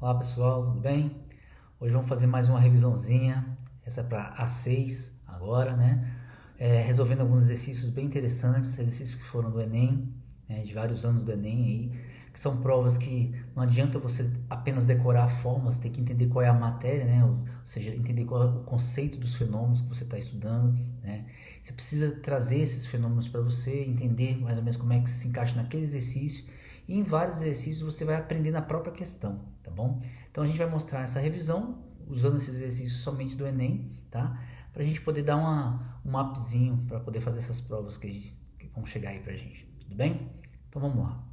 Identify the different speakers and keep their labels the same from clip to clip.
Speaker 1: Olá pessoal, tudo bem? Hoje vamos fazer mais uma revisãozinha, essa é para A6 agora, né? Resolvendo alguns exercícios bem interessantes, exercícios que foram do Enem, né, de vários anos do Enem aí, que são provas que não adianta você apenas decorar a fórmula, você tem que entender qual é a matéria, né? Ou seja, entender qual é o conceito dos fenômenos que você está estudando, né? Você precisa trazer esses fenômenos para você, entender mais ou menos como é que se encaixa naquele exercício, e em vários exercícios você vai aprender na própria questão, tá bom? Então a gente vai mostrar essa revisão usando esses exercícios somente do Enem, tá? Para a gente poder dar um mapzinho para poder fazer essas provas que vão chegar aí pra gente, tudo bem? Então vamos lá.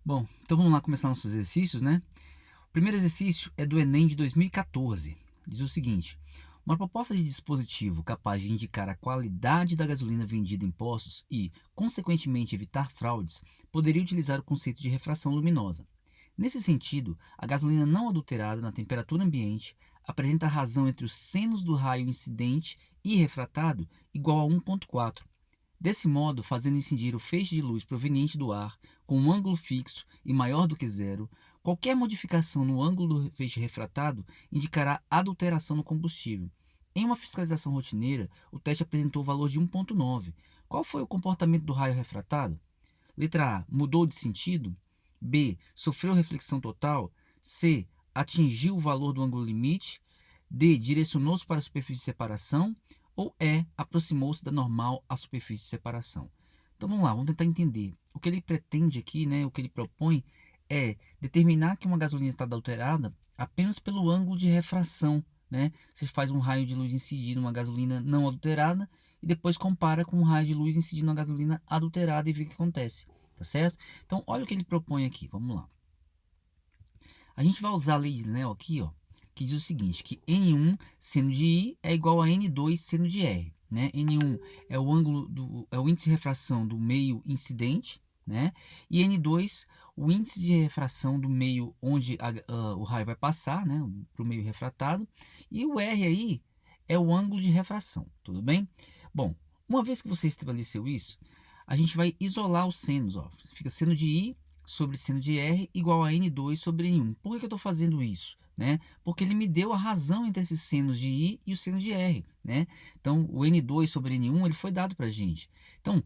Speaker 2: Bom, então vamos lá começar nossos exercícios, né? O primeiro exercício é do Enem de 2014. Diz o seguinte: uma proposta de dispositivo capaz de indicar a qualidade da gasolina vendida em postos e, consequentemente, evitar fraudes, poderia utilizar o conceito de refração luminosa. Nesse sentido, a gasolina não adulterada na temperatura ambiente apresenta razão entre os senos do raio incidente e refratado igual a 1,4. Desse modo, fazendo incidir o feixe de luz proveniente do ar com um ângulo fixo e maior do que zero, qualquer modificação no ângulo do feixe refratado indicará adulteração no combustível. Em uma fiscalização rotineira, o teste apresentou o valor de 1,9. Qual foi o comportamento do raio refratado? Letra A. Mudou de sentido? B. Sofreu reflexão total? C. Atingiu o valor do ângulo limite? D. Direcionou-se para a superfície de separação? Ou E. Aproximou-se da normal à superfície de separação? Então vamos lá, vamos tentar entender. O que ele pretende aqui, né, o que ele propõe é determinar que uma gasolina está adulterada apenas pelo ângulo de refração. Né? Você faz um raio de luz incidir numa gasolina não adulterada e depois compara com um raio de luz incidindo na gasolina adulterada e vê o que acontece, tá certo? Então, olha o que ele propõe aqui, vamos lá. A gente vai usar a lei de Snell aqui, ó, que diz o seguinte, que N1 seno de I é igual a N2 seno de R, né? N1 é o ângulo é o índice de refração do meio incidente, né? E N2 o índice de refração do meio onde o raio vai passar, né, para o meio refratado, e o R aí é o ângulo de refração, tudo bem? Bom, uma vez que você estabeleceu isso, a gente vai isolar os senos, ó. Fica seno de I sobre seno de R igual a N2 sobre N1. Por que eu estou fazendo isso? Né? Porque ele me deu a razão entre esses senos de I e o seno de R. Né? Então, o N2 sobre N1 ele foi dado para a gente. Então,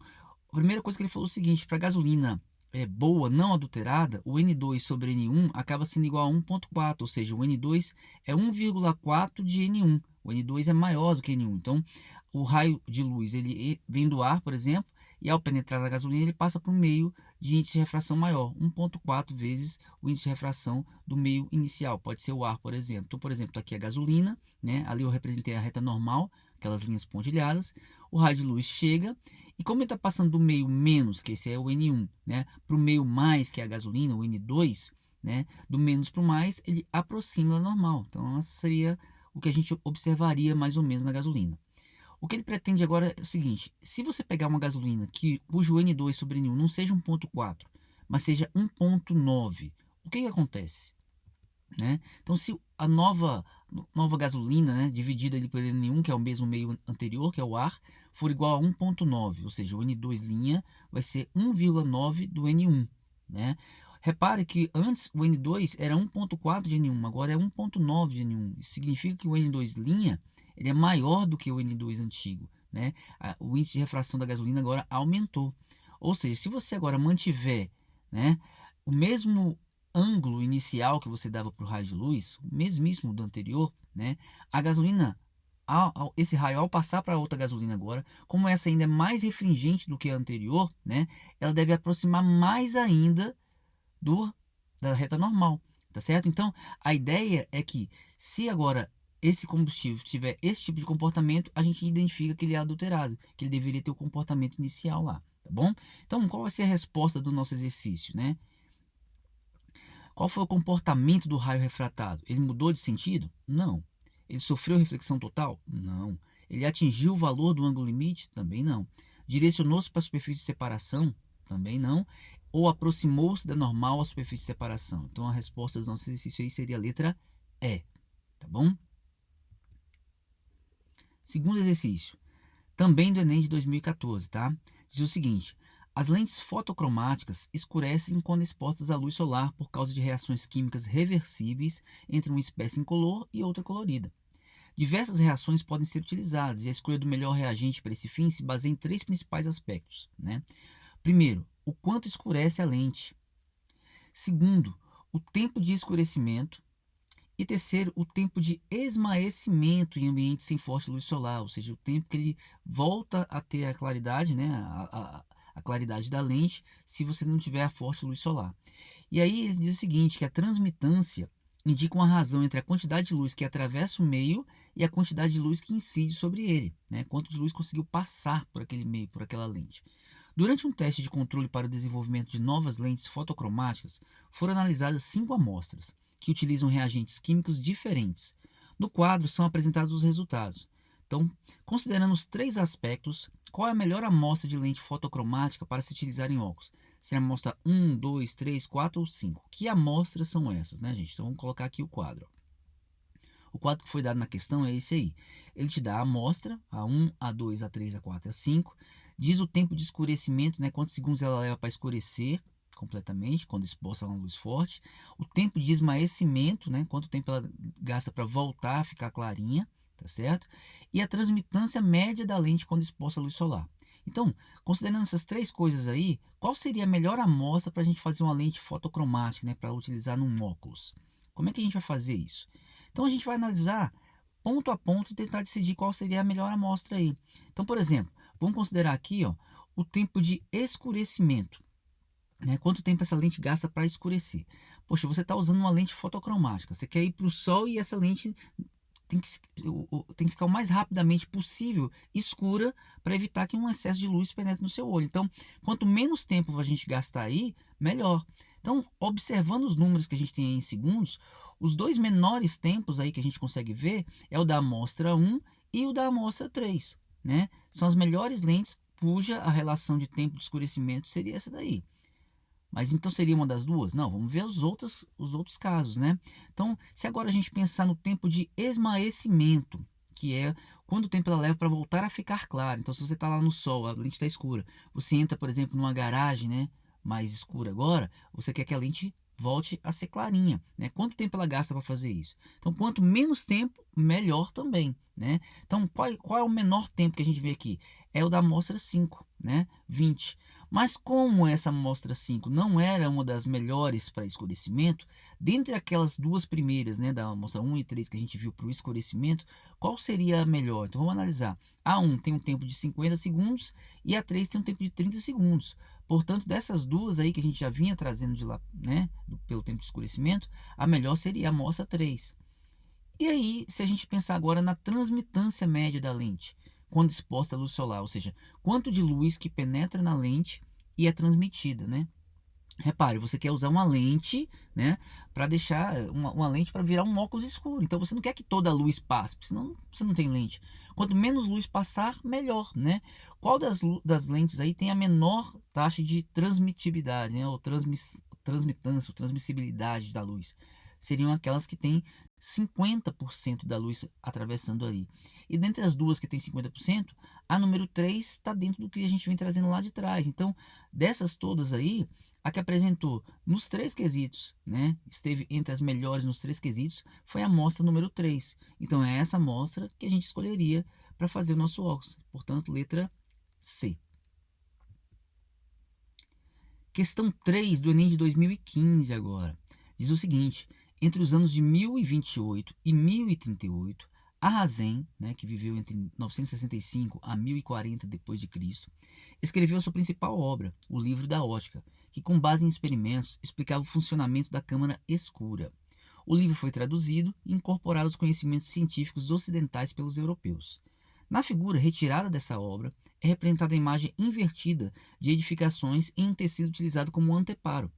Speaker 2: a primeira coisa que ele falou é o seguinte, para gasolina boa, não adulterada, o N2 sobre N1 acaba sendo igual a 1,4, ou seja, o N2 é 1,4 de N1. O N2 é maior do que N1. Então, o raio de luz ele vem do ar, por exemplo, e ao penetrar na gasolina ele passa por meio de índice de refração maior, 1,4 vezes o índice de refração do meio inicial, pode ser o ar, por exemplo. Então, por exemplo, está aqui a gasolina, né? Ali eu representei a reta normal, aquelas linhas pontilhadas, o raio de luz chega, e como ele está passando do meio menos, que esse é o N1, né, para o meio mais, que é a gasolina, o N2, né, do menos para o mais, ele aproxima da normal. Então, essa seria o que a gente observaria mais ou menos na gasolina. O que ele pretende agora é o seguinte: se você pegar uma gasolina cujo N2 sobre N1 não seja 1,4, mas seja 1,9, o que acontece? Né? Então, se a nova gasolina, né, dividida ali pelo N1, que é o mesmo meio anterior, que é o ar, for igual a 1,9, ou seja, o N2' vai ser 1,9 do N1. Né? Repare que antes o N2 era 1,4 de N1, agora é 1,9 de N1. Isso significa que o N2' ele é maior do que o N2 antigo. Né? O índice de refração da gasolina agora aumentou. Ou seja, se você agora mantiver, né, o mesmo ângulo inicial que você dava para o raio de luz, o mesmíssimo do anterior, né, a gasolina, esse raio ao passar para outra gasolina agora, como essa ainda é mais refringente do que a anterior, né, ela deve aproximar mais ainda do da reta normal, tá certo? Então, a ideia é que se agora esse combustível tiver esse tipo de comportamento, a gente identifica que ele é adulterado, que ele deveria ter o comportamento inicial lá, tá bom? Então, qual vai ser a resposta do nosso exercício, né? Qual foi o comportamento do raio refratado? Ele mudou de sentido? Não. Ele sofreu reflexão total? Não. Ele atingiu o valor do ângulo limite? Também não. Direcionou-se para a superfície de separação? Também não. Ou aproximou-se da normal à superfície de separação? Então a resposta do nosso exercício aí seria a letra E. Tá bom? Segundo exercício, também do Enem de 2014, tá? Diz o seguinte: As lentes fotocromáticas escurecem quando expostas à luz solar por causa de reações químicas reversíveis entre uma espécie incolor e outra colorida. Diversas reações podem ser utilizadas e a escolha do melhor reagente para esse fim se baseia em três principais aspectos, né? Primeiro, o quanto escurece a lente. Segundo, o tempo de escurecimento. E terceiro, o tempo de esmaecimento em ambiente sem forte luz solar, ou seja, o tempo que ele volta a ter a claridade, né, a claridade da lente, se você não tiver a forte luz solar. E aí ele diz o seguinte, que a transmitância indica uma razão entre a quantidade de luz que atravessa o meio e a quantidade de luz que incide sobre ele, né, quanto de luz conseguiu passar por aquele meio, por aquela lente. Durante um teste de controle para o desenvolvimento de novas lentes fotocromáticas, foram analisadas 5 amostras, que utilizam reagentes químicos diferentes. No quadro são apresentados os resultados. Então, considerando os três aspectos, qual é a melhor amostra de lente fotocromática para se utilizar em óculos? Se é a amostra 1, 2, 3, 4 ou 5? Que amostras são essas, né, gente? Então, vamos colocar aqui o quadro. O quadro que foi dado na questão é esse aí. Ele te dá a amostra, A1, A2, A3, A4 e A5. Diz o tempo de escurecimento, né, quantos segundos ela leva para escurecer completamente, quando exposta a uma luz forte, o tempo de esmaecimento, né, quanto tempo ela gasta para voltar a ficar clarinha, tá certo? E a transmitância média da lente quando exposta à luz solar. Então, considerando essas três coisas aí, qual seria a melhor amostra para a gente fazer uma lente fotocromática, né, para utilizar num óculos? Como é que a gente vai fazer isso? Então, a gente vai analisar ponto a ponto e tentar decidir qual seria a melhor amostra aí. Então, por exemplo, vamos considerar aqui, ó, o tempo de escurecimento. Né? Quanto tempo essa lente gasta para escurecer? Poxa, você está usando uma lente fotocromática, você quer ir para o sol e essa lente tem que ficar o mais rapidamente possível escura para evitar que um excesso de luz penetre no seu olho. Então, quanto menos tempo a gente gastar aí, melhor. Então, observando os números que a gente tem aí em segundos, os dois menores tempos aí que a gente consegue ver é o da amostra 1 e o da amostra 3. Né? São as melhores lentes cuja a relação de tempo de escurecimento seria essa daí. Mas então seria uma das duas? Não, vamos ver os outros casos, né? Então, se agora a gente pensar no tempo de esmaecimento, que é quanto tempo ela leva para voltar a ficar clara. Então, se você está lá no sol, a lente está escura, você entra, por exemplo, numa garagem, né, mais escura agora, você quer que a lente volte a ser clarinha, né? Quanto tempo ela gasta para fazer isso? Então, quanto menos tempo, melhor também, né? Então, qual é o menor tempo que a gente vê aqui? É o da amostra 5, né? 20. Mas como essa amostra 5 não era uma das melhores para escurecimento, dentre aquelas duas primeiras, né, da amostra 1 e 3 que a gente viu para o escurecimento, qual seria a melhor? Então vamos analisar. A 1 tem um tempo de 50 segundos e a 3 tem um tempo de 30 segundos. Portanto, dessas duas aí que a gente já vinha trazendo de lá, né, pelo tempo de escurecimento, a melhor seria a amostra 3. E aí, se a gente pensar agora na transmitância média da lente, quando exposta à luz solar, ou seja, quanto de luz que penetra na lente e é transmitida, né? Repare, você quer usar uma lente, né, para deixar uma lente para virar um óculos escuro. Então você não quer que toda a luz passe, porque senão você não tem lente. Quanto menos luz passar, melhor, né? Qual das lentes aí tem a menor taxa de transmitibilidade, né, ou transmitância, ou transmissibilidade da luz? Seriam aquelas que têm 50% da luz atravessando ali. E dentre as duas que tem 50%, a número 3 está dentro do que a gente vem trazendo lá de trás. Então, dessas todas aí, a que apresentou nos três quesitos, né, esteve entre as melhores nos três quesitos, foi a amostra número 3. Então, é essa amostra que a gente escolheria para fazer o nosso óculos. Portanto, letra C. Questão 3 do Enem de 2015 agora. Diz o seguinte: entre os anos de 1028 e 1038, Arrazém, né, que viveu entre 965 a 1040 d.C., escreveu a sua principal obra, o Livro da Ótica, que com base em experimentos explicava o funcionamento da câmara escura. O livro foi traduzido e incorporado aos conhecimentos científicos ocidentais pelos europeus. Na figura retirada dessa obra é representada a imagem invertida de edificações em um tecido utilizado como anteparo.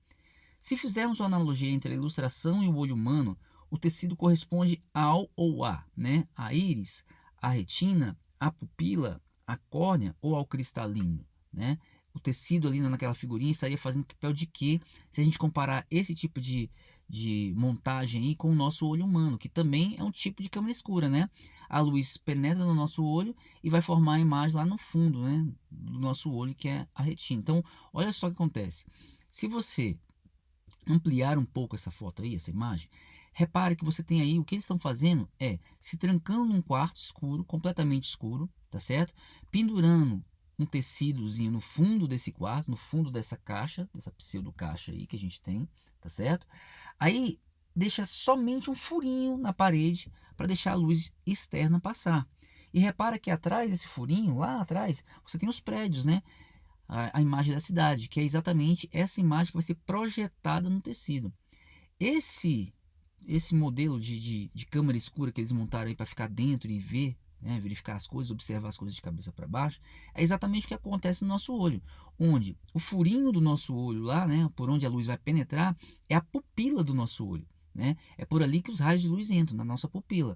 Speaker 2: Se fizermos uma analogia entre a ilustração e o olho humano, o tecido corresponde ao ou a, né? A íris, a retina, a pupila, a córnea ou ao cristalino, né? O tecido ali naquela figurinha estaria fazendo papel de quê? Se a gente comparar esse tipo de de montagem aí com o nosso olho humano, que também é um tipo de câmera escura, né? A luz penetra no nosso olho e vai formar a imagem lá no fundo, né, do nosso olho, que é a retina. Então, olha só o que acontece. Se você ampliar um pouco essa foto aí, essa imagem, repare que você tem aí, o que eles estão fazendo é se trancando num quarto escuro, completamente escuro, tá certo? Pendurando um tecidozinho no fundo desse quarto, no fundo dessa caixa, dessa pseudo caixa aí que a gente tem, tá certo? Aí deixa somente um furinho na parede para deixar a luz externa passar. E repara que atrás desse furinho, lá atrás, você tem os prédios, né? A imagem da cidade, que é exatamente essa imagem que vai ser projetada no tecido. Esse modelo de câmera escura que eles montaram aí para ficar dentro e ver, né, verificar as coisas, observar as coisas de cabeça para baixo, é exatamente o que acontece no nosso olho, onde o furinho do nosso olho lá, né, por onde a luz vai penetrar, é a pupila do nosso olho, né? É por ali que os raios de luz entram na nossa pupila.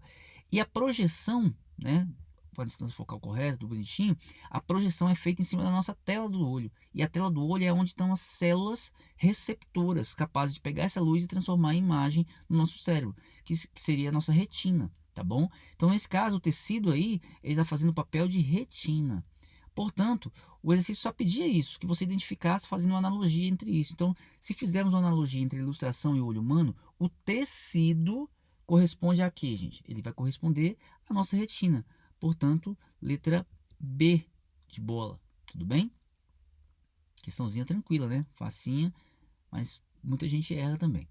Speaker 2: E a projeção, né, com a distância focal correta, tudo bonitinho, a projeção é feita em cima da nossa tela do olho. E a tela do olho é onde estão as células receptoras capazes de pegar essa luz e transformar em imagem no nosso cérebro, que seria a nossa retina, tá bom? Então, nesse caso, o tecido aí, ele está fazendo o papel de retina. Portanto, o exercício só pedia isso, que você identificasse fazendo uma analogia entre isso. Então, se fizermos uma analogia entre ilustração e o olho humano, o tecido corresponde a quê, gente? Ele vai corresponder à nossa retina. Portanto, letra B de bola. Tudo bem? Questãozinha tranquila, né? Facinha, mas muita gente erra também.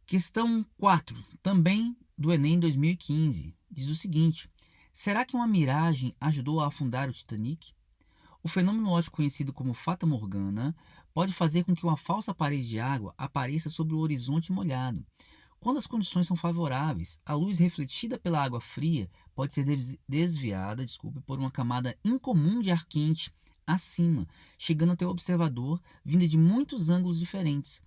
Speaker 2: Questão 4, também do Enem 2015. Diz o seguinte: será que uma miragem ajudou a afundar o Titanic? O fenômeno óptico conhecido como Fata Morgana pode fazer com que uma falsa parede de água apareça sobre o horizonte molhado. Quando as condições são favoráveis, a luz refletida pela água fria pode ser desviada, por uma camada incomum de ar quente acima, chegando até o observador, vinda de muitos ângulos diferentes,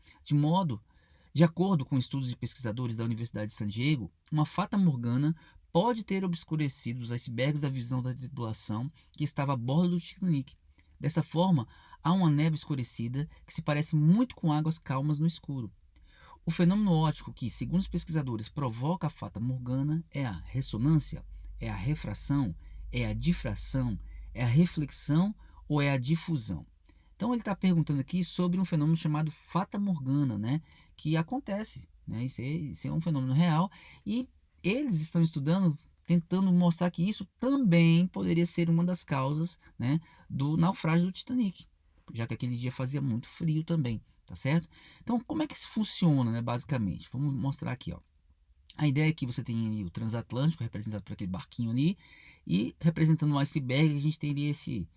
Speaker 2: de acordo com estudos de pesquisadores da Universidade de San Diego, uma fata morgana pode ter obscurecido os icebergs da visão da tripulação que estava a bordo do Titanic. Dessa forma, há uma neve escurecida que se parece muito com águas calmas no escuro. O fenômeno óptico que, segundo os pesquisadores, provoca a fata morgana é a ressonância, é a refração, é a difração, é a reflexão ou é a difusão. Então ele está perguntando aqui sobre um fenômeno chamado fata morgana, né, que acontece, né, isso é um fenômeno real e eles estão estudando, tentando mostrar que isso também poderia ser uma das causas, né, do naufrágio do Titanic, já que aquele dia fazia muito frio também. Tá certo? Então, como é que isso funciona, né, basicamente? Vamos mostrar aqui, ó. A ideia é que você tem ali o transatlântico, representado por aquele barquinho ali, e representando o iceberg, a gente teria esse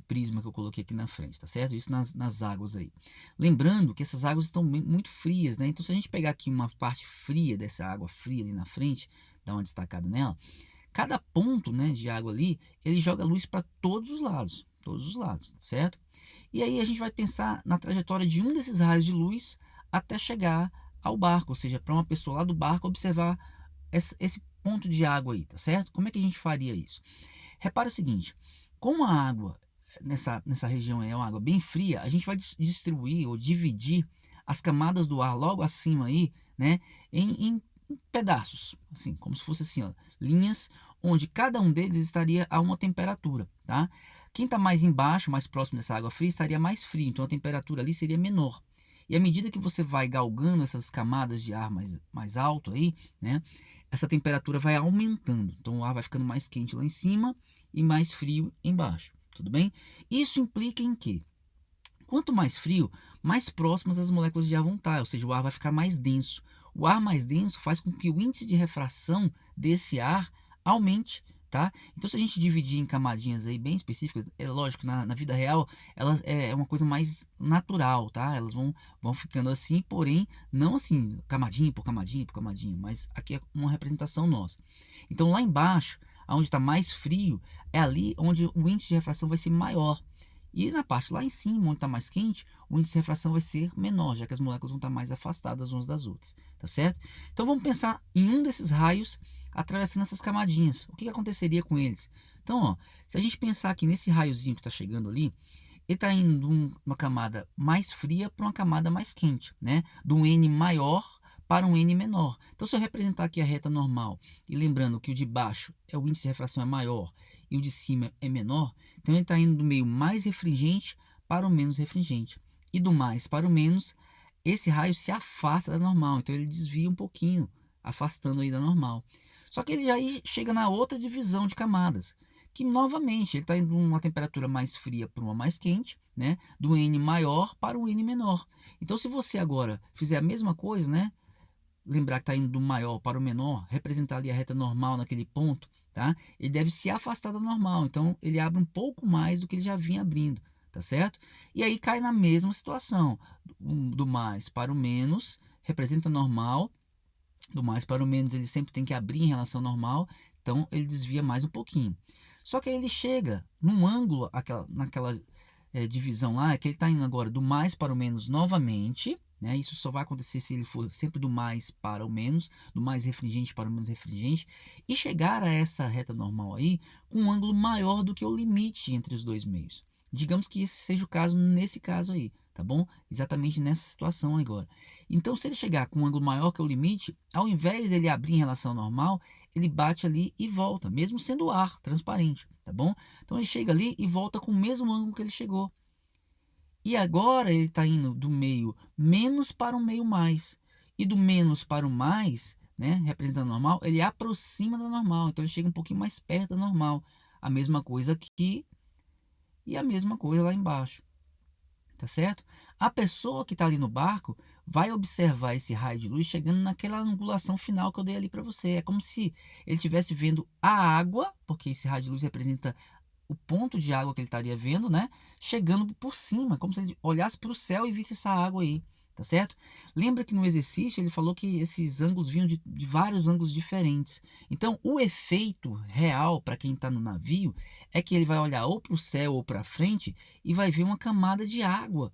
Speaker 2: prisma que eu coloquei aqui na frente, tá certo? Isso nas águas aí. Lembrando que essas águas estão muito frias, né? Então, se a gente pegar aqui uma parte fria dessa água fria ali na frente, dar uma destacada nela, cada ponto, né, de água ali, ele joga luz para todos os lados, certo? E aí a gente vai pensar na trajetória de um desses raios de luz até chegar ao barco, ou seja, para uma pessoa lá do barco observar esse ponto de água aí, tá certo? Como é que a gente faria isso? Repara o seguinte, como a água nessa região é uma água bem fria, a gente vai distribuir ou dividir as camadas do ar logo acima aí, né, em pedaços, assim, como se fosse assim, ó, linhas onde cada um deles estaria a uma temperatura, tá? Quem está mais embaixo, mais próximo dessa água fria, estaria mais frio, então a temperatura ali seria menor. E à medida que você vai galgando essas camadas de ar mais alto aí, né, essa temperatura vai aumentando. Então o ar vai ficando mais quente lá em cima e mais frio embaixo. Tudo bem? Isso implica em quê? Quanto mais frio, mais próximas as moléculas de ar vão estar, ou seja, o ar vai ficar mais denso. O ar mais denso faz com que o índice de refração desse ar aumente, tá? Então, se a gente dividir em camadinhas aí bem específicas, é lógico, na vida real, ela é uma coisa mais natural, tá? Elas vão ficando assim, porém, não assim, camadinha por camadinha por camadinha, mas aqui é uma representação nossa. Então, lá embaixo, onde está mais frio, é ali onde o índice de refração vai ser maior. E na parte lá em cima, onde está mais quente, o índice de refração vai ser menor, já que as moléculas vão estar mais afastadas umas das outras, tá certo? Então vamos pensar em um desses raios atravessando essas camadinhas. O que aconteceria com eles? Então, ó, se a gente pensar aqui nesse raiozinho que está chegando ali, ele está indo de uma camada mais fria para uma camada mais quente, né? De um N maior para um N menor. Então, se eu representar aqui a reta normal, e lembrando que o de baixo o índice de refração é maior e o de cima é menor, então ele está indo do meio mais refringente para o menos refringente. E do mais para o menos, esse raio se afasta da normal, então ele desvia um pouquinho, afastando aí da normal. Só que ele já chega na outra divisão de camadas, que novamente ele está indo de uma temperatura mais fria para uma mais quente, né? Do N maior para o N menor. Então, se você agora fizer a mesma coisa, né? Lembrar que está indo do maior para o menor, representar ali a reta normal naquele ponto, tá? Ele deve se afastar da normal, então ele abre um pouco mais do que ele já vinha abrindo, tá certo? E aí cai na mesma situação, do mais para o menos, representa normal, do mais para o menos ele sempre tem que abrir em relação ao normal, então ele desvia mais um pouquinho. Só que aí ele chega num ângulo, naquela divisão lá, que ele está indo agora do mais para o menos novamente, né? Isso só vai acontecer se ele for sempre do mais para o menos, do mais refringente para o menos refringente, e chegar a essa reta normal aí com um ângulo maior do que o limite entre os dois meios. Digamos que esse seja o caso nesse caso aí, tá bom? Exatamente nessa situação agora. Então, se ele chegar com um ângulo maior que o limite, ao invés dele abrir em relação ao normal, ele bate ali e volta, mesmo sendo ar transparente, tá bom? Então ele chega ali e volta com o mesmo ângulo que ele chegou. E agora ele está indo do meio menos para o meio mais. E do menos para o mais, né, representando o normal, ele aproxima da normal. Então ele chega um pouquinho mais perto da normal. A mesma coisa aqui e a mesma coisa lá embaixo. Tá certo? A pessoa que está ali no barco vai observar esse raio de luz chegando naquela angulação final que eu dei ali para você. É como se ele estivesse vendo a água, porque esse raio de luz representa o ponto de água que ele estaria vendo, né? Chegando por cima, como se ele olhasse para o céu e visse essa água aí, tá certo? Lembra que no exercício ele falou que esses ângulos vinham de vários ângulos diferentes. Então, o efeito real para quem está no navio é que ele vai olhar ou para o céu ou para frente e vai ver uma camada de água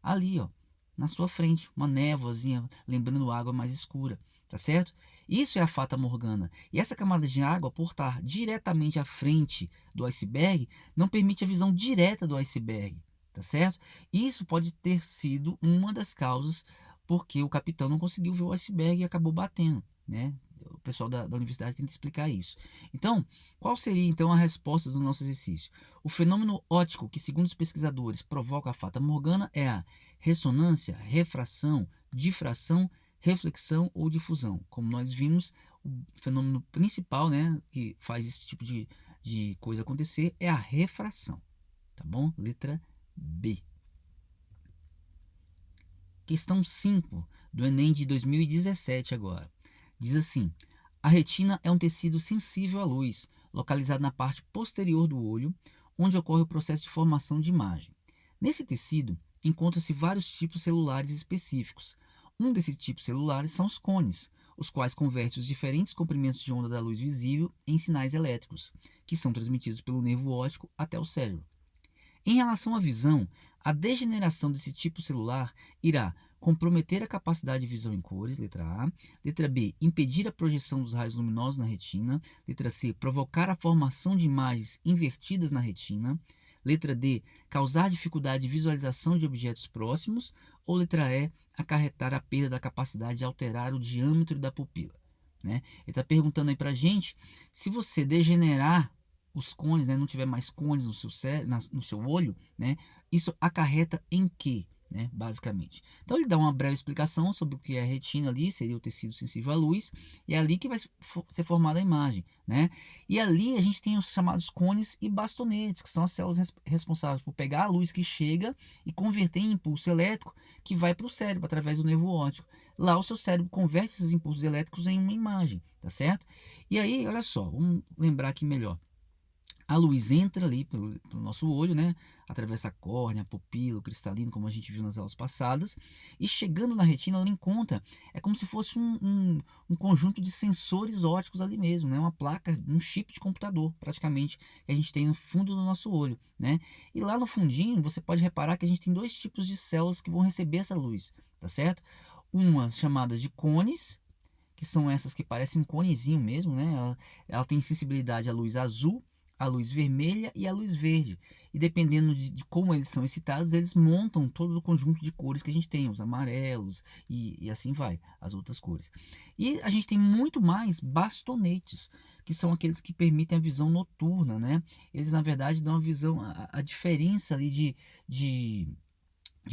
Speaker 2: ali, ó, na sua frente, uma névoazinha, lembrando água mais escura, tá certo? Isso é a Fata Morgana. E essa camada de água, por estar diretamente à frente do iceberg, não permite a visão direta do iceberg, tá certo? Isso pode ter sido uma das causas porque o capitão não conseguiu ver o iceberg e acabou batendo, né? O pessoal da universidade tenta explicar isso. Então, qual seria então a resposta do nosso exercício? O fenômeno óptico que, segundo os pesquisadores, provoca a Fata Morgana é a ressonância, refração, difração, reflexão ou difusão. Como nós vimos, o fenômeno principal, né, que faz esse tipo de coisa acontecer é a refração. Tá bom? Letra B. Questão 5 do Enem de 2017 agora. Diz assim: a retina é um tecido sensível à luz, localizado na parte posterior do olho, onde ocorre o processo de formação de imagem. Nesse tecido, encontram-se vários tipos celulares específicos. Um desses tipos celulares são os cones, os quais convertem os diferentes comprimentos de onda da luz visível em sinais elétricos, que são transmitidos pelo nervo óptico até o cérebro. Em relação à visão, a degeneração desse tipo celular irá comprometer a capacidade de visão em cores, letra A. Letra B, impedir a projeção dos raios luminosos na retina. Letra C, provocar a formação de imagens invertidas na retina. Letra D, causar dificuldade de visualização de objetos próximos. Ou letra E, acarretar a perda da capacidade de alterar o diâmetro da pupila. Né? Ele está perguntando aí para a gente se você degenerar os cones, né, não tiver mais cones no seu olho, né, isso acarreta em quê? Né, basicamente. Então ele dá uma breve explicação sobre o que é a retina ali, seria o tecido sensível à luz, e é ali que vai ser formada a imagem, né? E ali a gente tem os chamados cones e bastonetes, que são as células responsáveis por pegar a luz que chega e converter em impulso elétrico que vai para o cérebro através do nervo óptico. Lá o seu cérebro converte esses impulsos elétricos em uma imagem, tá certo? E aí, olha só, vamos lembrar aqui melhor. A luz entra ali pelo nosso olho, né? Atravessa a córnea, a pupila, o cristalino, como a gente viu nas aulas passadas. E chegando na retina, ela encontra, é como se fosse um conjunto de sensores ópticos ali mesmo, né? Uma placa, um chip de computador, praticamente, que a gente tem no fundo do nosso olho, né? E lá no fundinho, você pode reparar que a gente tem dois tipos de células que vão receber essa luz, tá certo? Umas chamadas de cones, que são essas que parecem um conezinho mesmo, né? Ela tem sensibilidade à luz azul, a luz vermelha e a luz verde. E dependendo de como eles são excitados, eles montam todo o conjunto de cores que a gente tem, os amarelos e assim vai, as outras cores. E a gente tem muito mais bastonetes, que são aqueles que permitem a visão noturna, né? Eles, na verdade, dão a visão, a diferença ali de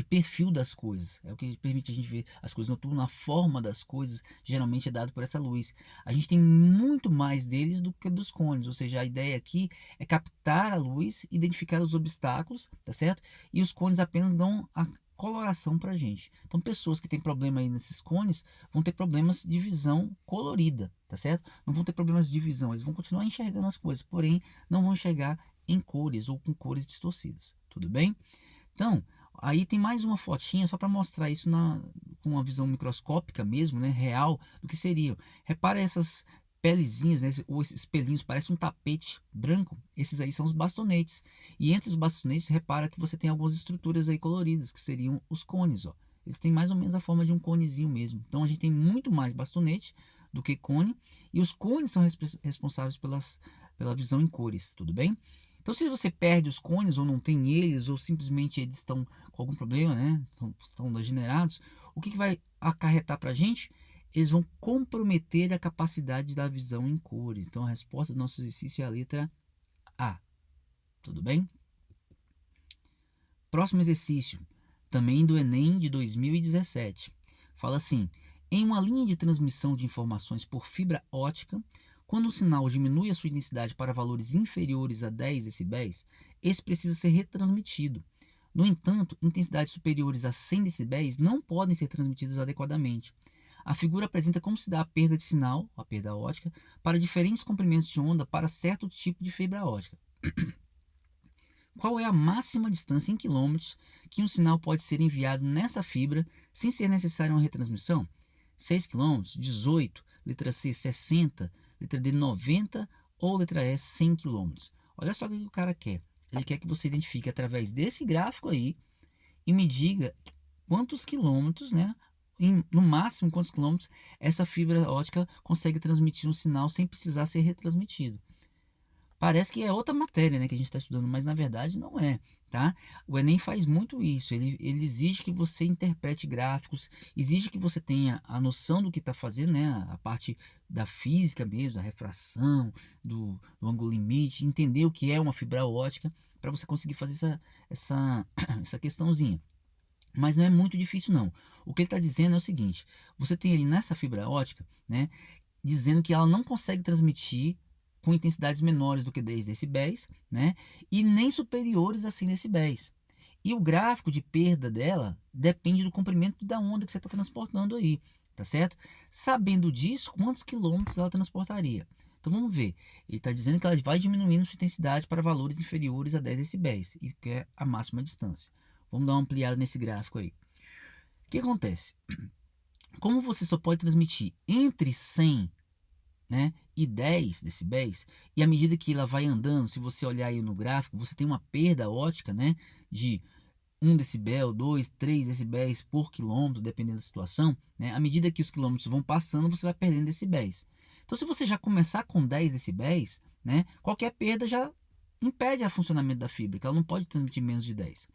Speaker 2: perfil das coisas. É o que permite a gente ver as coisas noturnas, a forma das coisas geralmente é dado por essa luz. A gente tem muito mais deles do que dos cones, ou seja, a ideia aqui é captar a luz, identificar os obstáculos, tá certo? E os cones apenas dão a coloração para a gente. Então, pessoas que têm problema aí nesses cones vão ter problemas de visão colorida, tá certo? Não vão ter problemas de visão, eles vão continuar enxergando as coisas, porém não vão enxergar em cores ou com cores distorcidas, tudo bem? Então, aí tem mais uma fotinha só para mostrar isso com uma visão microscópica mesmo, né, real, do que seriam. Repara essas pelezinhas, né, ou esses pelinhos, parece um tapete branco. Esses aí são os bastonetes. E entre os bastonetes, repara que você tem algumas estruturas aí coloridas, que seriam os cones, ó. Eles têm mais ou menos a forma de um conezinho mesmo. Então a gente tem muito mais bastonete do que cone, e os cones são responsáveis pela visão em cores, tudo bem? Então, se você perde os cones ou não tem eles, ou simplesmente eles estão com algum problema, né? Estão degenerados, o que vai acarretar para a gente? Eles vão comprometer a capacidade da visão em cores. Então, a resposta do nosso exercício é a letra A. Tudo bem? Próximo exercício, também do Enem de 2017. Fala assim: em uma linha de transmissão de informações por fibra ótica, quando o sinal diminui a sua intensidade para valores inferiores a 10 decibéis, esse precisa ser retransmitido. No entanto, intensidades superiores a 100 decibéis não podem ser transmitidas adequadamente. A figura apresenta como se dá a perda de sinal, a perda ótica, para diferentes comprimentos de onda para certo tipo de fibra ótica. Qual é a máxima distância em quilômetros que um sinal pode ser enviado nessa fibra sem ser necessária uma retransmissão? 6 km, 18, letra C 60, letra D 90 ou letra E 100 km. Olha só o que o cara quer. Ele quer que você identifique através desse gráfico aí e me diga quantos quilômetros, né? No máximo quantos quilômetros essa fibra ótica consegue transmitir um sinal sem precisar ser retransmitido. Parece que é outra matéria, né, que a gente está estudando, mas na verdade não é, tá? O Enem faz muito isso, ele exige que você interprete gráficos, exige que você tenha a noção do que está fazendo, né, a parte da física mesmo, a refração, do ângulo limite, entender o que é uma fibra ótica, para você conseguir fazer essa questãozinha. Mas não é muito difícil não. O que ele está dizendo é o seguinte: você tem ali nessa fibra ótica, né, dizendo que ela não consegue transmitir com intensidades menores do que 10 decibéis, né, e nem superiores a 100 decibéis. E o gráfico de perda dela depende do comprimento da onda que você está transportando aí, tá certo? Sabendo disso, quantos quilômetros ela transportaria? Então vamos ver. Ele está dizendo que ela vai diminuindo sua intensidade para valores inferiores a 10 decibéis, e que é a máxima distância. Vamos dar uma ampliada nesse gráfico aí. O que acontece? Como você só pode transmitir entre 100, né, e 10 decibéis, e à medida que ela vai andando, se você olhar aí no gráfico, você tem uma perda ótica, né, de 1 decibel, 2, 3 decibéis por quilômetro, dependendo da situação, né? À medida que os quilômetros vão passando, você vai perdendo decibéis. Então, se você já começar com 10 decibéis, né, qualquer perda já impede o funcionamento da fibra, que ela não pode transmitir menos de 10.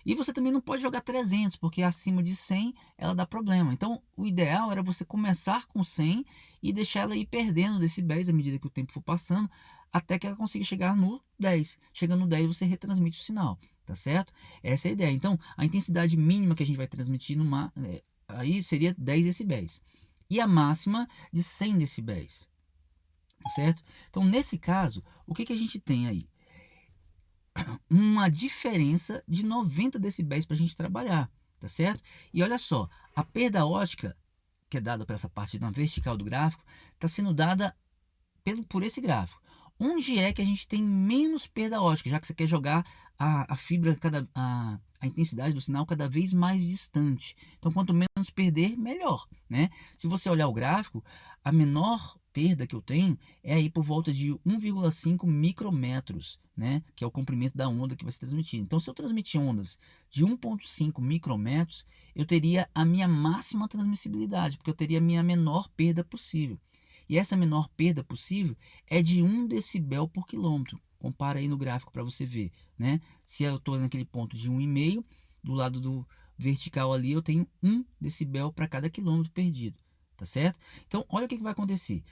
Speaker 2: E você também não pode jogar 300, porque acima de 100 ela dá problema. Então, o ideal era você começar com 100 e deixar ela ir perdendo decibéis à medida que o tempo for passando, até que ela consiga chegar no 10. Chegando no 10, você retransmite o sinal, tá certo? Essa é a ideia. Então, a intensidade mínima que a gente vai transmitir aí seria 10 decibéis. E a máxima de 100 decibéis, tá certo? Então, nesse caso, o que a gente tem aí? Uma diferença de 90 decibéis para a gente trabalhar, tá certo? E olha só, a perda ótica, que é dada por essa parte na vertical do gráfico, está sendo dada por esse gráfico. Onde é que a gente tem menos perda ótica, já que você quer jogar a fibra, a intensidade do sinal cada vez mais distante. Então, quanto menos perder, melhor, né? Se você olhar o gráfico, a menor perda que eu tenho é aí por volta de 1,5 micrometros, né? Que é o comprimento da onda que vai ser transmitida. Então, se eu transmitir ondas de 1,5 micrometros, eu teria a minha máxima transmissibilidade, porque eu teria a minha menor perda possível. E essa menor perda possível é de 1 decibel por quilômetro. Compara aí no gráfico para você ver, né? Se eu estou naquele ponto de 1,5, do lado do vertical ali eu tenho 1 decibel para cada quilômetro perdido, tá certo? Então, olha o que vai acontecer.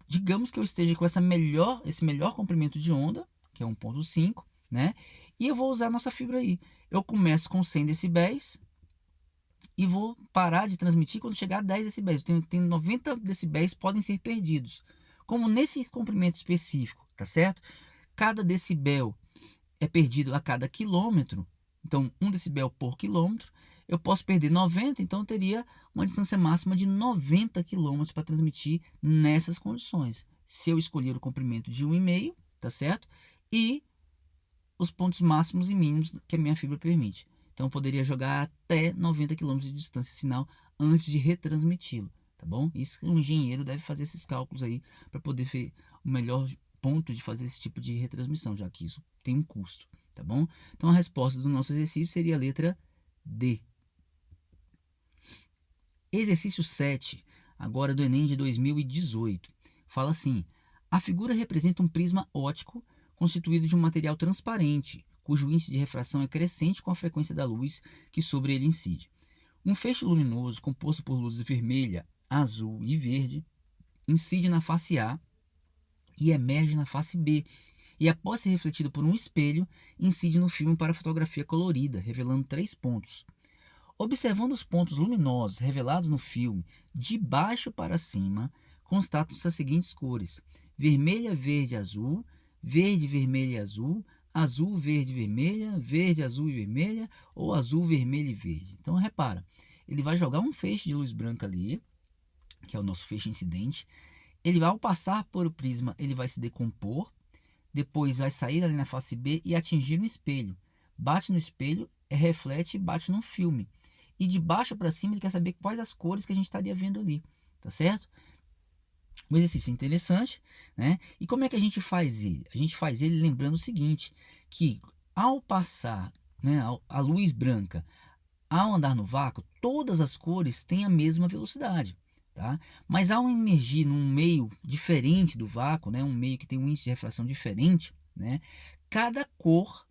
Speaker 2: Digamos que eu esteja com esse melhor comprimento de onda, que é 1,5, né? E eu vou usar a nossa fibra aí. Eu começo com 100 decibéis e vou parar de transmitir quando chegar a 10 decibéis. Eu tenho 90 decibéis podem ser perdidos. Como nesse comprimento específico, tá certo? Cada decibel é perdido a cada quilômetro, então 1 decibel por quilômetro, eu posso perder 90, então eu teria uma distância máxima de 90 quilômetros para transmitir nessas condições. Se eu escolher o comprimento de 1,5, tá certo? E os pontos máximos e mínimos que a minha fibra permite. Então eu poderia jogar até 90 km de distância de sinal antes de retransmiti-lo, tá bom? Isso um engenheiro deve fazer esses cálculos aí para poder ver o melhor ponto de fazer esse tipo de retransmissão, já que isso tem um custo, tá bom? Então a resposta do nosso exercício seria a letra D. Exercício 7, agora do Enem de 2018. Fala assim: a figura representa um prisma óptico constituído de um material transparente, cujo índice de refração é crescente com a frequência da luz que sobre ele incide. Um feixe luminoso composto por luzes vermelha, azul e verde incide na face A e emerge na face B, e após ser refletido por um espelho, incide no filme para fotografia colorida, revelando 3 pontos. Observando os pontos luminosos revelados no filme de baixo para cima, constatam-se as seguintes cores: vermelha, verde, azul, verde, vermelha e azul, azul, verde, vermelha, verde, azul e vermelha, ou azul, vermelho e verde. Então repara, ele vai jogar um feixe de luz branca ali, que é o nosso feixe incidente. Ele vai, ao passar por o prisma, ele vai se decompor, depois vai sair ali na face B e atingir no espelho. Bate no espelho, reflete e bate no filme. E de baixo para cima ele quer saber quais as cores que a gente estaria vendo ali, tá certo? Um exercício interessante, né? E como é que a gente faz ele? A gente faz ele lembrando o seguinte, que ao passar, né, a luz branca, ao andar no vácuo, todas as cores têm a mesma velocidade, tá? Mas ao emergir num meio diferente do vácuo, né, um meio que tem um índice de refração diferente, né, cada cor,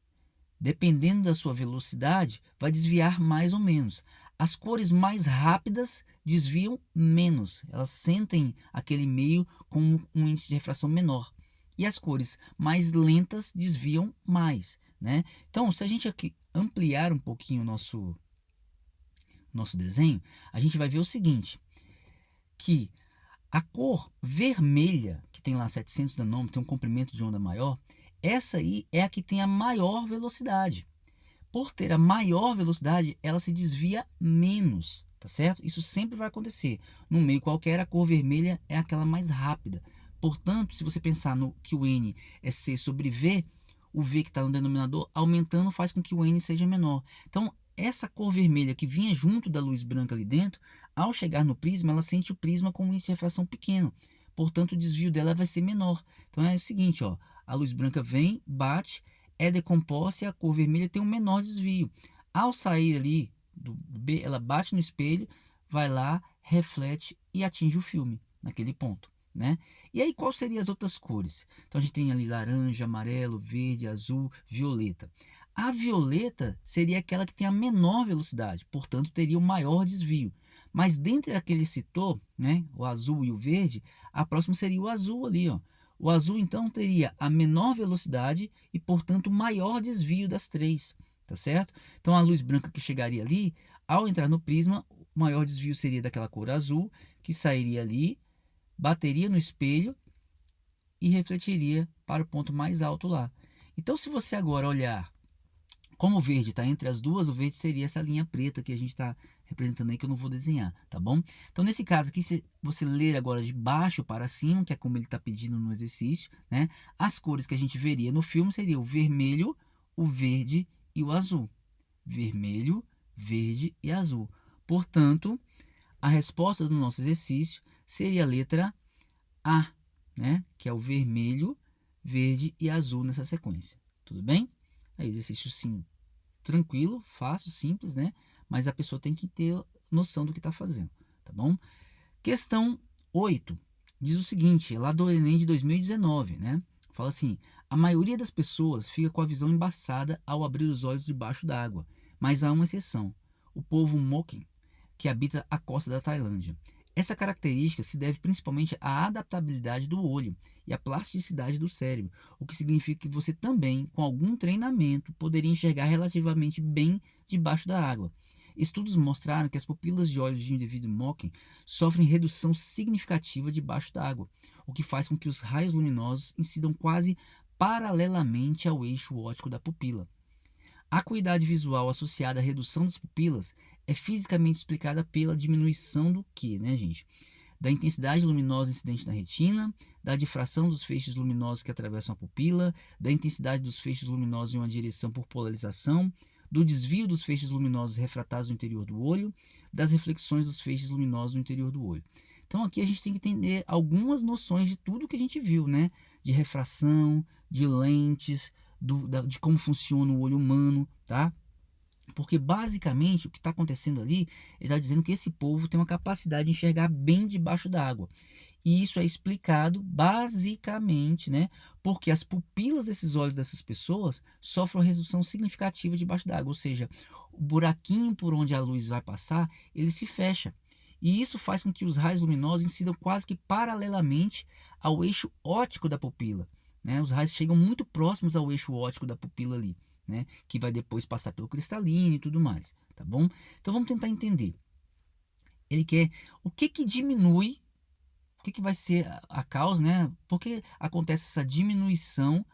Speaker 2: dependendo da sua velocidade, vai desviar mais ou menos. As cores mais rápidas desviam menos, elas sentem aquele meio com um índice de refração menor. E as cores mais lentas desviam mais, né? Então, se a gente aqui ampliar um pouquinho o nosso desenho, a gente vai ver o seguinte, que a cor vermelha, que tem lá 700 nanômetros, tem um comprimento de onda maior, essa aí é a que tem a maior velocidade. Por ter a maior velocidade, ela se desvia menos, tá certo? Isso sempre vai acontecer. No meio qualquer, a cor vermelha é aquela mais rápida. Portanto, se você pensar no que o N é C sobre V, o V que está no denominador aumentando faz com que o N seja menor. Então, essa cor vermelha que vinha junto da luz branca ali dentro, ao chegar no prisma, ela sente o prisma com um índice de refração pequeno. Portanto, o desvio dela vai ser menor. Então, é o seguinte, ó, a luz branca vem, bate, é decomposta e a cor vermelha tem um menor desvio. Ao sair ali do B, ela bate no espelho, vai lá, reflete e atinge o filme naquele ponto, né? E aí, quais seriam as outras cores? Então, a gente tem ali laranja, amarelo, verde, azul, violeta. A violeta seria aquela que tem a menor velocidade, portanto, teria o maior desvio. Mas dentre aqueles citou, né, o azul e o verde, a próxima seria o azul ali, ó. O azul, então, teria a menor velocidade e, portanto, o maior desvio das 3, tá certo? Então, a luz branca que chegaria ali, ao entrar no prisma, o maior desvio seria daquela cor azul, que sairia ali, bateria no espelho e refletiria para o ponto mais alto lá. Então, se você agora olhar como o verde está entre as duas, o verde seria essa linha preta que a gente está representando aí, que eu não vou desenhar, tá bom? Então, nesse caso aqui, se você ler agora de baixo para cima, que é como ele está pedindo no exercício, né? As cores que a gente veria no filme seriam o vermelho, o verde e o azul. Vermelho, verde e azul. Portanto, a resposta do nosso exercício seria a letra A, né? Que é o vermelho, verde e azul nessa sequência. Tudo bem? Aí, exercício sim, tranquilo, fácil, simples, né? Mas a pessoa tem que ter noção do que está fazendo, tá bom? Questão 8. diz o seguinte, é lá do Enem de 2019, né? Fala assim: a maioria das pessoas fica com a visão embaçada ao abrir os olhos debaixo d'água, mas há uma exceção: o povo Moken, que habita a costa da Tailândia. Essa característica se deve principalmente à adaptabilidade do olho e à plasticidade do cérebro, o que significa que você também, com algum treinamento, poderia enxergar relativamente bem debaixo da água. Estudos mostraram que as pupilas de olhos de um indivíduo Moken sofrem redução significativa debaixo d'água, o que faz com que os raios luminosos incidam quase paralelamente ao eixo óptico da pupila. A acuidade visual associada à redução das pupilas é fisicamente explicada pela diminuição do que, né, gente? Da intensidade luminosa incidente na retina, da difração dos feixes luminosos que atravessam a pupila, da intensidade dos feixes luminosos em uma direção por polarização, do desvio dos feixes luminosos refratados no interior do olho, das reflexões dos feixes luminosos no interior do olho. Então aqui a gente tem que entender algumas noções de tudo que a gente viu, né? De refração, de lentes, de como funciona o olho humano, tá? Porque basicamente o que está acontecendo ali, ele está dizendo que esse povo tem uma capacidade de enxergar bem debaixo d'água. E isso é explicado basicamente, né, porque as pupilas desses olhos dessas pessoas sofrem uma redução significativa debaixo d'água, ou seja, o buraquinho por onde a luz vai passar, ele se fecha. E isso faz com que os raios luminosos incidam quase que paralelamente ao eixo óptico da pupila, né? Os raios chegam muito próximos ao eixo óptico da pupila ali, né? Que vai depois passar pelo cristalino e tudo mais, tá bom? Então vamos tentar entender. Ele quer o que diminui, o que vai ser a causa, né? Por que acontece essa diminuição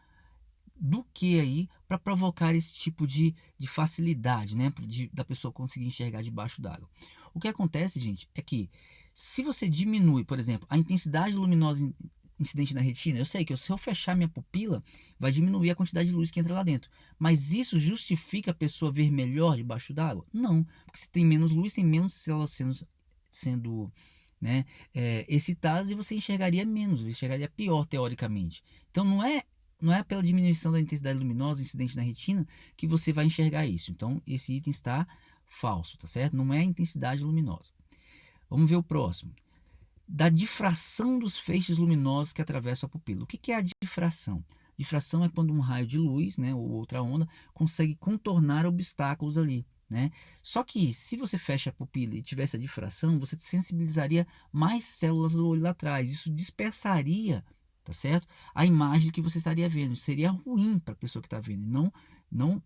Speaker 2: do que aí para provocar esse tipo de facilidade, né? Da pessoa conseguir enxergar debaixo d'água. O que acontece, gente, é que se você diminui, por exemplo, a intensidade luminosa incidente na retina, eu sei que se eu fechar minha pupila, vai diminuir a quantidade de luz que entra lá dentro. Mas isso justifica a pessoa ver melhor debaixo d'água? Não, porque se tem menos luz, tem menos células sendo né, excitadas e você enxergaria menos, enxergaria pior teoricamente. Então não é pela diminuição da intensidade luminosa incidente na retina que você vai enxergar isso. Então esse item está falso, tá certo? Não é a intensidade luminosa. Vamos ver o próximo. Da difração dos feixes luminosos que atravessam a pupila. O que é a difração? Difração é quando um raio de luz, né, ou outra onda, consegue contornar obstáculos ali, né? Só que se você fecha a pupila e tivesse a difração, você sensibilizaria mais células do olho lá atrás. Isso dispersaria, tá certo? A imagem que você estaria vendo. Isso seria ruim para a pessoa que está vendo, não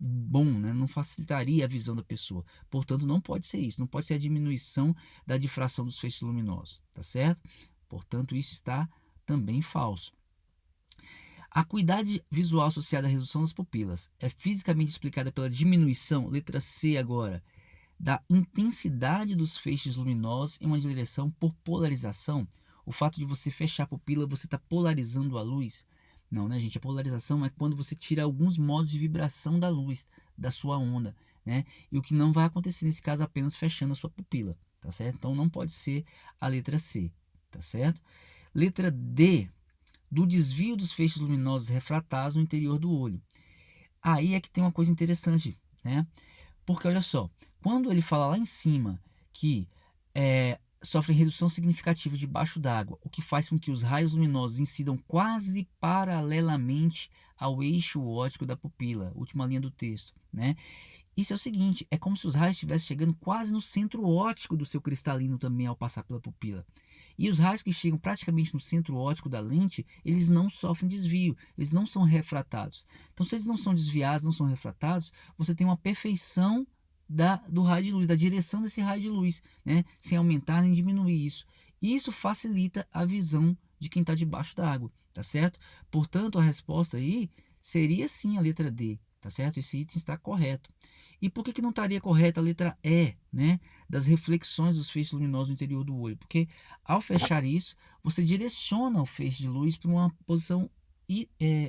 Speaker 2: bom, né? Não facilitaria a visão da pessoa. Portanto, não pode ser isso. Não pode ser a diminuição da difração dos feixes luminosos, tá certo? Portanto, isso está também falso. A acuidade visual associada à redução das pupilas é fisicamente explicada pela diminuição, letra C agora, da intensidade dos feixes luminosos em uma direção por polarização. O fato de você fechar a pupila, você está polarizando a luz. Não, né, gente? A polarização é quando você tira alguns modos de vibração da luz, da sua onda, né? E o que não vai acontecer nesse caso apenas fechando a sua pupila, tá certo? Então não pode ser a letra C, tá certo? Letra D, do desvio dos feixes luminosos refratados no interior do olho. Aí é que tem uma coisa interessante, né? Porque olha só, quando ele fala lá em cima que sofre redução significativa debaixo d'água, o que faz com que os raios luminosos incidam quase paralelamente ao eixo óptico da pupila, última linha do texto, né? Isso é o seguinte, é como se os raios estivessem chegando quase no centro óptico do seu cristalino também ao passar pela pupila. E os raios que chegam praticamente no centro óptico da lente, eles não sofrem desvio, eles não são refratados. Então, se eles não são desviados, não são refratados, você tem uma perfeição do raio de luz, da direção desse raio de luz, né? Sem aumentar nem diminuir isso. Isso facilita a visão de quem está debaixo da água, tá certo? Portanto, a resposta aí seria sim a letra D, tá certo? Esse item está correto. E por que não estaria correta a letra E, né? Das reflexões dos feixes luminosos no interior do olho? Porque ao fechar isso, você direciona o feixe de luz para uma posição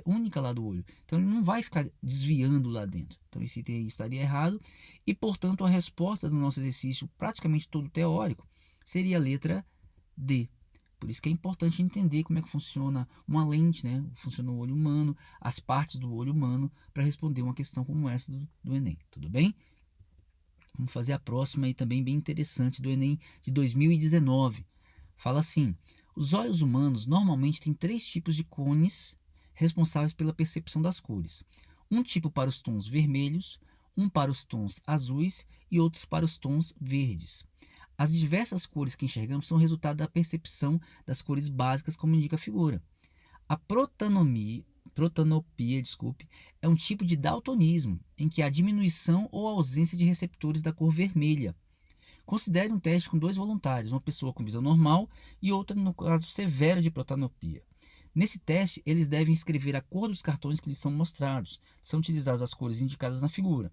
Speaker 2: única lá do olho. Então ele não vai ficar desviando lá dentro. Então esse item aí estaria errado. E portanto a resposta do nosso exercício, praticamente todo teórico, seria a letra D. Por isso que é importante entender como é que funciona uma lente, né? Funciona o olho humano, as partes do olho humano, para responder uma questão como essa do Enem. Tudo bem? Vamos fazer a próxima aí também bem interessante do Enem de 2019. Fala assim: Os olhos humanos normalmente têm 3 tipos de cones responsáveis pela percepção das cores. Um tipo para os tons vermelhos, um para os tons azuis e outros para os tons verdes. As diversas cores que enxergamos são resultado da percepção das cores básicas, como indica a figura. A protanopia, é um tipo de daltonismo, em que há diminuição ou ausência de receptores da cor vermelha. Considere um teste com 2 voluntários, uma pessoa com visão normal e outra no caso severo de protanopia. Nesse teste, eles devem escrever a cor dos cartões que lhes são mostrados. São utilizadas as cores indicadas na figura.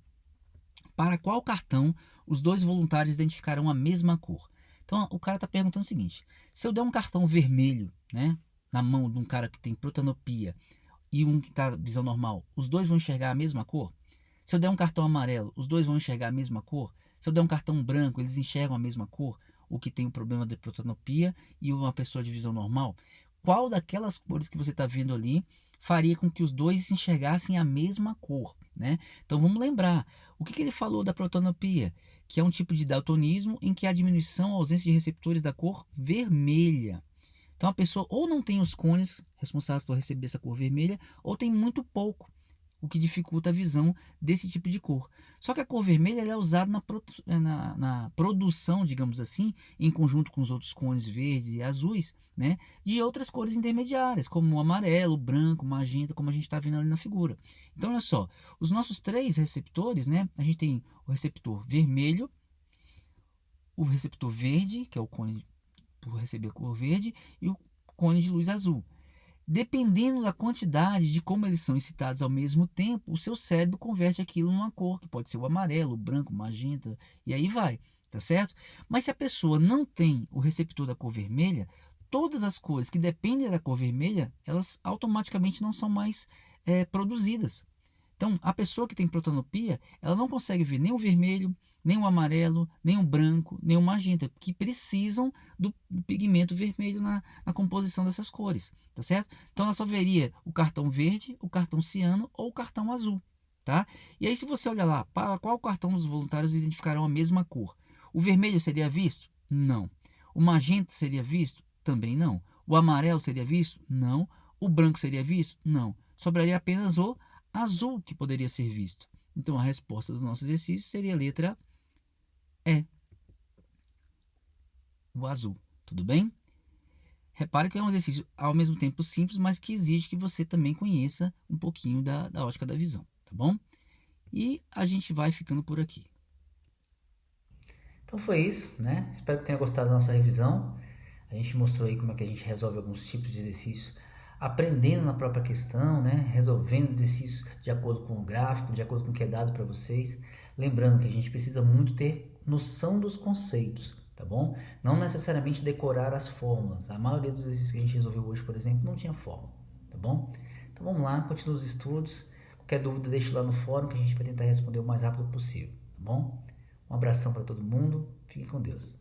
Speaker 2: Para qual cartão os 2 voluntários identificarão a mesma cor? Então, o cara está perguntando o seguinte: se eu der um cartão vermelho, né, na mão de um cara que tem protanopia e um que está visão normal, os 2 vão enxergar a mesma cor? Se eu der um cartão amarelo, os 2 vão enxergar a mesma cor? Se eu der um cartão branco, eles enxergam a mesma cor? O que tem um problema de protanopia e uma pessoa de visão normal? Qual daquelas cores que você está vendo ali faria com que os 2 enxergassem a mesma cor, né? Então vamos lembrar, o que ele falou da protanopia? Que é um tipo de daltonismo em que há diminuição ou ausência de receptores da cor vermelha. Então a pessoa ou não tem os cones responsáveis por receber essa cor vermelha, ou tem muito pouco, o que dificulta a visão desse tipo de cor. Só que a cor vermelha ela é usada na produção, digamos assim, em conjunto com os outros cones verdes e azuis, né, de outras cores intermediárias, como o amarelo, o branco, o magenta, como a gente está vendo ali na figura. Então, olha só, os nossos 3 receptores, né, a gente tem o receptor vermelho, o receptor verde, que é o cone por receber a cor verde, e o cone de luz azul. Dependendo da quantidade de como eles são excitados ao mesmo tempo, o seu cérebro converte aquilo numa cor, que pode ser o amarelo, o branco, o magenta, e aí vai, tá certo? Mas se a pessoa não tem o receptor da cor vermelha, todas as cores que dependem da cor vermelha, elas automaticamente não são mais produzidas. Então, a pessoa que tem protanopia, ela não consegue ver nem o vermelho, nem o amarelo, nem o branco, nem o magenta, que precisam do pigmento vermelho na composição dessas cores, tá certo? Então, ela só veria o cartão verde, o cartão ciano ou o cartão azul, tá? E aí, se você olhar lá, para qual cartão os voluntários identificarão a mesma cor? O vermelho seria visto? Não. O magenta seria visto? Também não. O amarelo seria visto? Não. O branco seria visto? Não. Sobraria apenas o azul que poderia ser visto. Então a resposta do nosso exercício seria a letra E, o azul. Tudo bem? Repare que é um exercício ao mesmo tempo simples, mas que exige que você também conheça um pouquinho da ótica da visão, tá bom? E a gente vai ficando por aqui.
Speaker 1: Então foi isso, né? Espero que tenha gostado da nossa revisão. A gente mostrou aí como é que a gente resolve alguns tipos de exercícios, aprendendo na própria questão, né? Resolvendo exercícios de acordo com o gráfico, de acordo com o que é dado para vocês. Lembrando que a gente precisa muito ter noção dos conceitos, tá bom? Não necessariamente decorar as fórmulas. A maioria dos exercícios que a gente resolveu hoje, por exemplo, não tinha fórmula, tá bom? Então vamos lá, continua os estudos. Qualquer dúvida, deixe lá no fórum que a gente vai tentar responder o mais rápido possível, tá bom? Um abração para todo mundo. Fique com Deus.